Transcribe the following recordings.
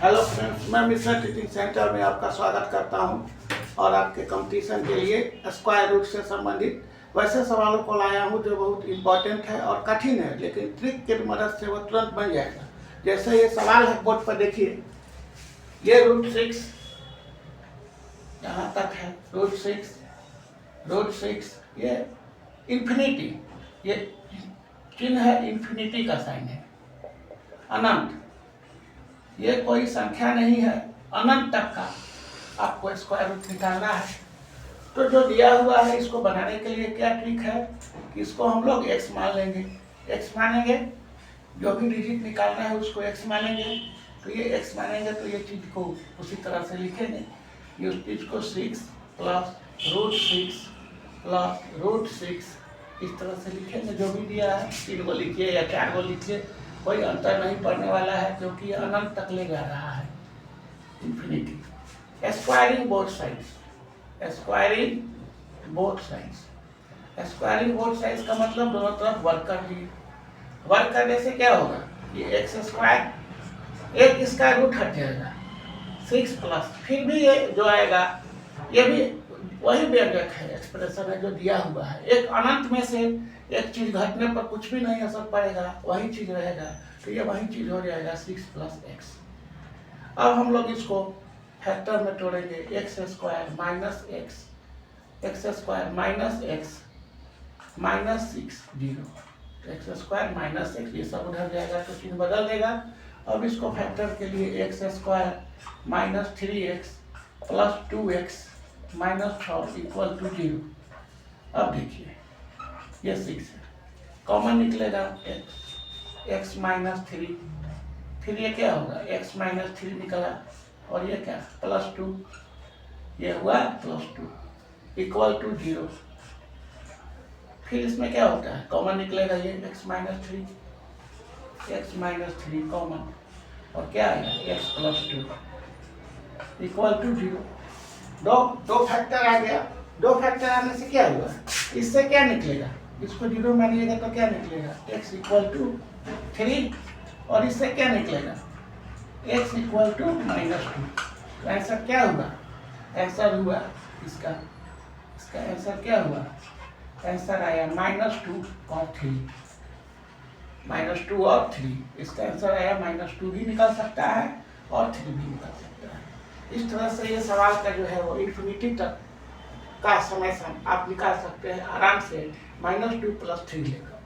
Hello friends, मैं Mishra teaching centre में आपका स्वागत करता हूं और आपके कंपटीशन के लिए स्क्वायर रूट से संबंधित वैसे सवालों को लाया हूं जो बहुत इम्पोर्टेंट है और कठिन है, लेकिन ट्रिक की मदद से वो तुरंत बन जाएगा। जैसे ये सवाल है, बोर्ड पर देखिए, ये √6 यहाँ तक है। √6 ये इन्फिनिटी, ये चिन्ह है, इन्फिनिटी का साइन है, अनंत। ये कोई संख्या नहीं है, अनंत तक का आपको स्क्वायर रूट निकालना है। तो जो दिया हुआ है, इसको बनाने के लिए क्या ट्रिक है कि इसको हम लोग x मान लेंगे। x मानेंगे, जो भी डिजिट निकालना है उसको x मानेंगे। तो ये x मानेंगे तो ये चीज को उसी तरह से लिखेंगे। ये उस चीज को 6 प्लस √6 प्लस √6 इस तरह से लिखेंगे। जो भी दिया है 3 को लिखिए या 4 को लिखिए, कोई अंतर नहीं पड़ने वाला है, क्योंकि ये अनंत तक ले जा रहा है, infinity. Squaring both sides, squaring both sides. Squaring both sides का मतलब दोनों तरफ वर्क कर दिए। वर्क करने से क्या होगा, ये x², एक इसका रूट हट जाएगा 6 प्लस, फिर भी ये जो आएगा ये भी वही व्यंजक है, एक्सप्रेशन है जो दिया हुआ है। एक अनंत में से एक चीज घटने पर कुछ भी नहीं असर पड़ेगा, वही चीज रहेगा। तो ये वही चीज हो जाएगा 6 + x। अब हम लोग इसको फैक्टर में तोड़ेंगे। x² - x, x² - x -6 0, x² - x, ये सब उधर जाएगा तो चिन्ह बदल देगा। अब इसको फैक्टर के लिए x² - 3x + 2x - 6 = 0। अब देखिए ये 6 है, कॉमन निकलेगा x -3, फिर ये क्या होगा, x -3 निकला, और ये क्या +2, ये हुआ +2 = 0। फिर इसमें क्या होता है, कॉमन निकलेगा ये x -3 कॉमन, और क्या आएगा x + 2 = 0। दो फैक्टर आ गया। दो फैक्टर आने से क्या हुआ, इससे क्या निकलेगा, इसको 0 मानिएगा तो क्या निकलेगा, x = 3, और इससे क्या निकलेगा, x = -2। तो आंसर क्या हुआ, आंसर हुआ इसका आंसर क्या हुआ, आंसर आया -2 और 3, -2 और 3। इसका आंसर आया -2 भी निकल सकता है और 3 भी निकल सकता है। इस तरह से ये सवाल का जो है वो इन्फिनिटी तक का समय आप निकाल सकते हैं आराम से, -2 + 3 लेकर।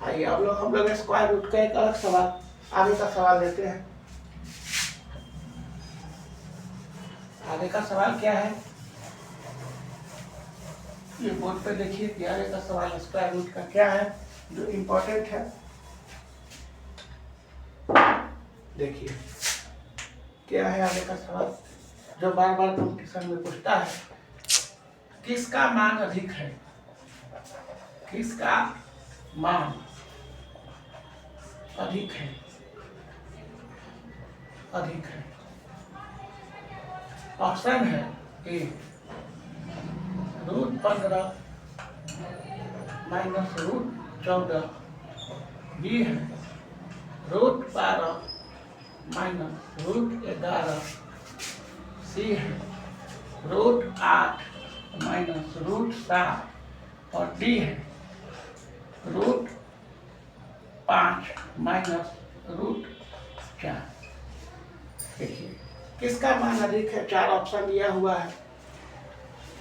आइए अब हम लोग स्क्वायर रूट का एक अलग सवाल, आगे का सवाल लेते हैं। आगे का सवाल क्या है, ये बोर्ड पे देखिए कि आगे का सवाल स्क्वायर रूट का क्या है जो इम्पोर्टेंट है। देखिए क्या है आगे का सवाल, जो बार बार कंपटीशन में पूछता है, किसका मान अधिक है, किसका मान अधिक है, ऑप्शन है ए √15 - √14, बी है √12 - √11, सी है √8 - √7, और डी है √5 - √4। देखिए किसका मान अधिक है, 4 ऑप्शन दिया हुआ है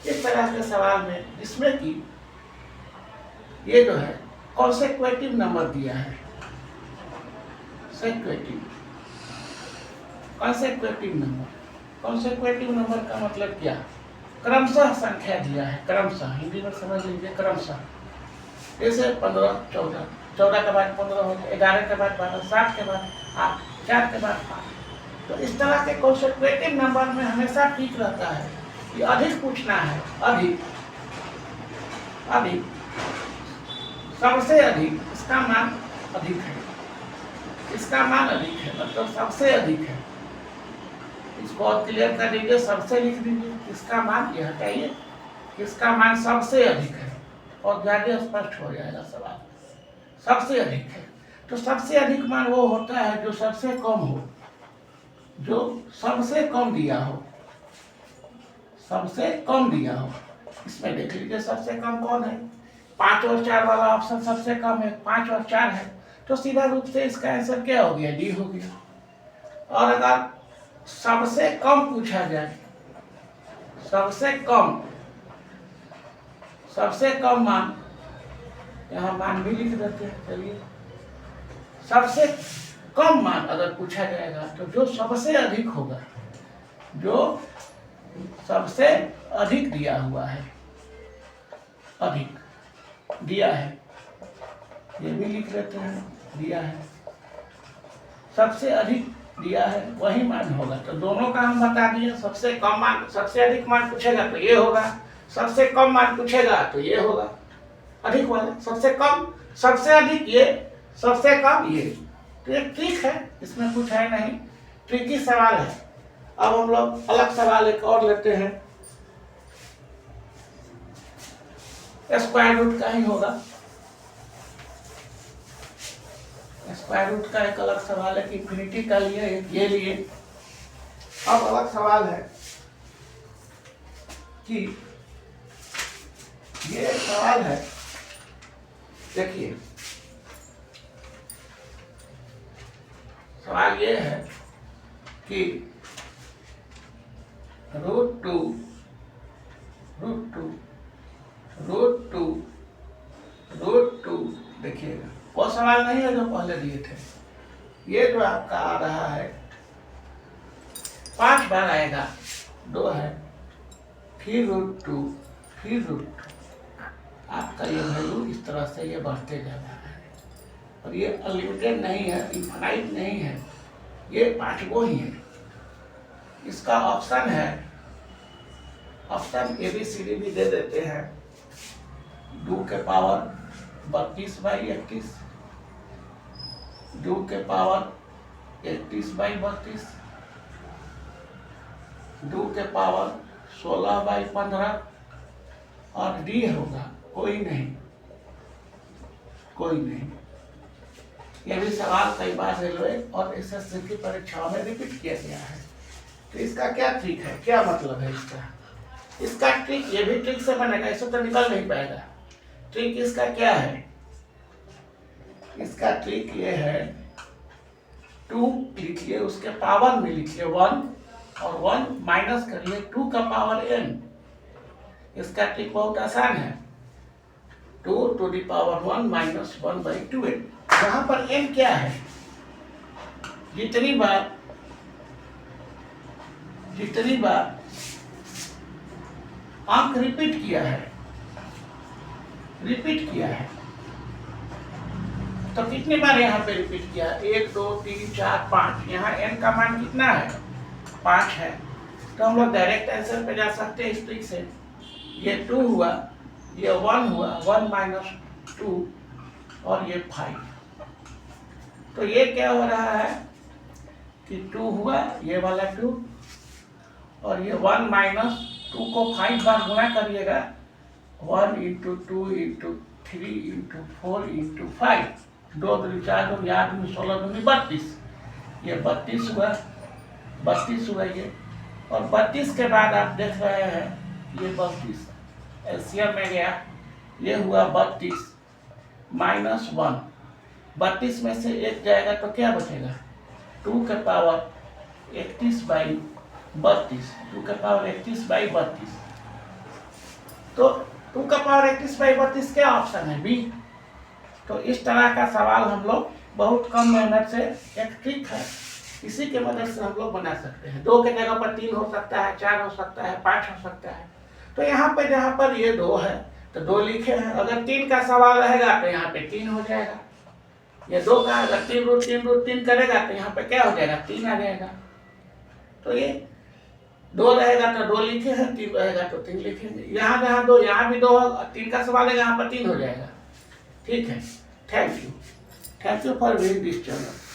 इस तरह के सवाल में, जिसमें कि ये जो है कॉन्सेक्वेटिव नंबर दिया है, कॉन्सेक्वेटिव नंबर का मतलब क्या, क्रमशः संख्या दिया है, क्रमशः, हिंदी में समझ लीजिए क्रमशः। जैसे 15 14, 14 के बाद 15 हो गया, 11 के बाद 12, 7 के बाद 8, 4 के बाद 5। तो इस तरह के कॉन्सेक्वेटिव नंबर में हमेशा ठीक रहता है कि अधिक पूछना है, अधिक, सबसे अधिक, इसका मान अधिक है, इसका मान अधिक है मतलब सबसे अधिक है। इसको और क्लियर कर दीजिए, सबसे लिख दीजिए, किसका मान, ये हटाइए, किसका मान सबसे अधिक है, और ज्यादा स्पष्ट हो जाएगा सवाल। सबसे अधिक है तो सबसे अधिक मान वो होता है जो सबसे कम हो, जो सबसे कम दिया हो, सबसे कम दिया हो। इसमें देख लीजिए सबसे कम कौन है, 5 और 4 वाला ऑप्शन सबसे कम है, 5 और 4 है, तो सीधा रूप से इसका आंसर क्या हो गया, डी हो गया। और अगर सबसे कम पूछा जाए, सबसे कम मान, यहाँ मान भी लिख देते हैं। चलिए, सबसे कम मान अगर पूछा जाएगा तो जो सबसे अधिक होगा, जो सबसे अधिक दिया हुआ है, अधिक दिया है, ये भी लिख लेते हैं, दिया है, सबसे अधिक दिया है वही मान होगा। तो दोनों का हम बता दिए, सबसे कम मान, सबसे अधिक मान पूछेगा तो ये होगा, सबसे कम मान पूछेगा तो ये होगा, अधिक वाला, सबसे कम, सबसे अधिक ये, सबसे कम ये। तो ये ट्रिक है, इसमें कुछ है नहीं, ट्रिकी सवाल है। अब हम लोग अलग सवाल एक और लेते हैं, स्क्वायर रूट का ही होगा। स्क्वायर रूट का एक अलग सवाल है कि इन्फिनिटी का लिए, ये लिए। अब अलग सवाल है कि ये सवाल है, देखिए सवाल ये है कि रूट टू देखिएगा, वो सवाल नहीं है जो पहले दिए थे। ये जो आपका आ रहा है 5 बार आएगा, 2 है, फिर रूट टू, फिर रूट टू। आपका ये वैल्यू इस तरह से ये बढ़ते जा रहा है, और ये अनलिमिटेड नहीं है, इनफाइनाइट नहीं है, ये 5 गो ही है। इसका ऑप्शन है, ऑप्शन ABCD भी दे देते हैं, 2 के पावर 32/31, 2 के पावर 31/32, 2 के पावर 16/15, और डी होगा कोई नहीं। ये भी सवाल कई बार रेलवे और SSC की परीक्षाओं में रिपीट किया गया है। तो इसका क्या ट्रिक है, क्या मतलब है इसका ट्रिक, ये भी ट्रिक से बनेगा, इससे तो निकल नहीं पाएगा। ट्रिक इसका क्या है, इसका ट्रिक ये है, 2 लिखिए, उसके पावर में लिखिए 1, और 1 माइनस करिए 2 का पावर n। इसका ट्रिक बहुत आसान है, 2 to the power 1 minus 1/2n। यहाँ पर n क्या है, जितनी बार अंक रिपीट किया है, तो कितनी बार यहाँ पे रिपीट किया, 1 2 3 4 5, यहाँ n का मान कितना है, 5 है। तो हम लोग डायरेक्ट आंसर पे जा सकते हैं इस ट्रिक से। ये 2 हुआ, ये 1 हुआ, 1 माइनस 2, और ये 5। तो ये क्या हो रहा है कि 2 हुआ, ये वाला 2, और ये 1 माइनस 2 को 5 बार गुणा करिएगा, 1 × 2 × 3 × 4 × 5, 2 2 4 2 8 2 16 2 32, ये 32 हुआ, 32 हुआ ये। और 32 के बाद आप देख रहे हैं ये 32 एलसीएम में गया, ये हुआ 32 माइनस 1, 32 में से 1 जाएगा तो क्या बचेगा, 2 के पावर 31/32, 2 के पावर 31/32। तो 2 का पावर 31/32 क्या ऑप्शन है, बी। तो इस तरह का सवाल हम लोग बहुत कम मेहनत से, एक ट्रिक है, इसी के मदद से हम लोग बना सकते हैं। 2 के जगह पर 3 हो सकता है, 4 हो सकता है, 5 हो सकता है। तो यहाँ पे जहाँ पर ये 2 है तो 2 लिखे हैं, अगर 3 का सवाल रहेगा तो यहाँ पे 3 हो जाएगा। ये 2 का अगर 3 करेगा तो यहाँ पे क्या हो जाएगा, 3 आ जाएगा। तो ये 2 रहेगा तो 2 लिखे हैं, 3 रहेगा तो 3 लिखेंगे। यहाँ जहाँ 2, यहाँ भी 2, 3 का सवाल है, यहाँ पर 3 हो जाएगा। ठीक है, thank you for viewing this channel.